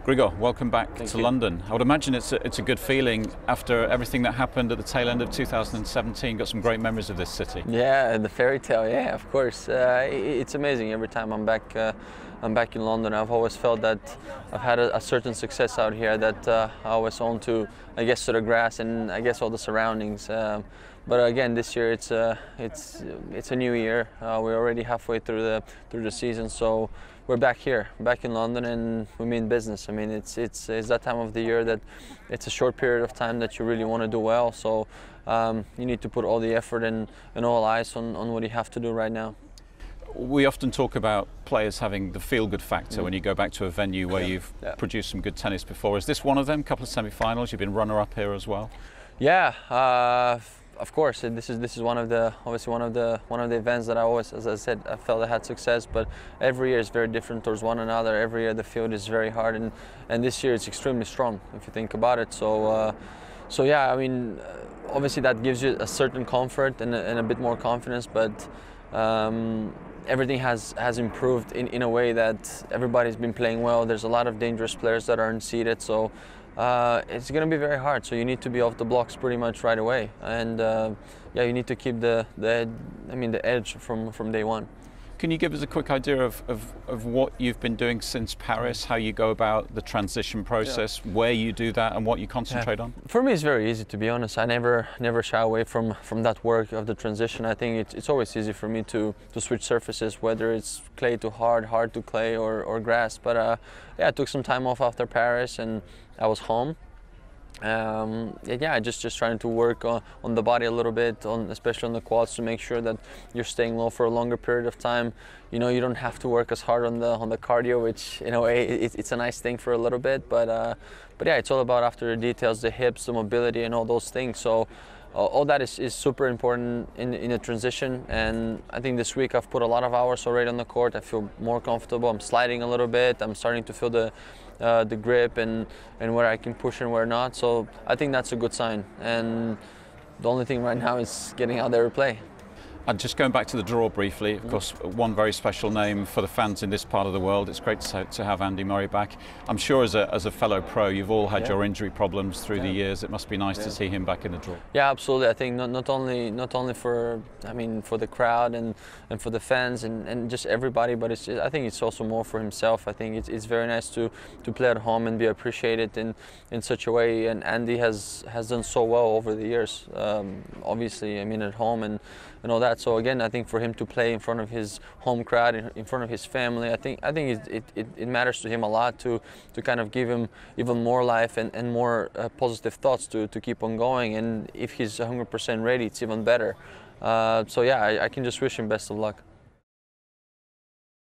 Grigor, welcome back Thank to you. London. I would imagine it's a good feeling after everything that happened at the tail end of 2017. Got some great memories of this city. Yeah, the fairy tale. Yeah, of course. It's amazing every time I'm back. I'm back in London. I've always felt that I've had a certain success out here that I always own to, I guess, to the grass and I guess all the surroundings. But again, this year it's a new year. We're already halfway through the season, so we're back here, back in London, and we mean business. I mean, it's that time of the year that it's a short period of time that you really want to do well. So you need to put all the effort and all eyes on what you have to do right now. We often talk about players having the feel-good factor when you go back to a venue where you've produced some good tennis before. Is this one of them? A couple of semi-finals. You've been runner-up here as well. Yeah, of course. This is one of the events that I always, as I said, I felt I had success. But every year is very different towards one another. Every year the field is very hard, and this year it's extremely strong if you think about it. So yeah, I mean, obviously that gives you a certain comfort and a bit more confidence, but. Everything has improved in a way that everybody's been playing well. There's a lot of dangerous players that aren't seeded, so it's going to be very hard. So you need to be off the blocks pretty much right away, and yeah, you need to keep the edge from day one. Can you give us a quick idea of what you've been doing since Paris, how you go about the transition process, where you do that and what you concentrate on? For me, it's very easy, to be honest. I never shy away from that work of the transition. I think it's always easy for me to switch surfaces, whether it's clay to hard to clay or grass. But yeah, I took some time off after Paris and I was home. Yeah, just trying to work on the body a little bit, especially on the quads, to make sure that you're staying low for a longer period of time. You know, you don't have to work as hard on the cardio, which in a way it's a nice thing for a little bit. But yeah, it's all about after the details, the hips, the mobility, and all those things. So all that is super important in the transition. And I think this week I've put a lot of hours already on the court. I feel more comfortable. I'm sliding a little bit. I'm starting to feel the grip and where I can push and where not. So I think that's a good sign. And the only thing right now is getting out there to play. And just going back to the draw briefly, of course, one very special name for the fans in this part of the world. It's great to have Andy Murray back. I'm sure as a fellow pro, you've all had your injury problems through the years. It must be nice to see him back in the draw. Yeah, absolutely. I think not only for for the crowd and for the fans and just everybody, but I think it's also more for himself. I think it's very nice to play at home and be appreciated in such a way. And Andy has done so well over the years. Obviously, I mean, at home and all that. So again, I think for him to play in front of his home crowd, in front of his family, I think it matters to him a lot to kind of give him even more life and more positive thoughts to keep on going. And if he's 100% ready, it's even better. So yeah, I can just wish him best of luck.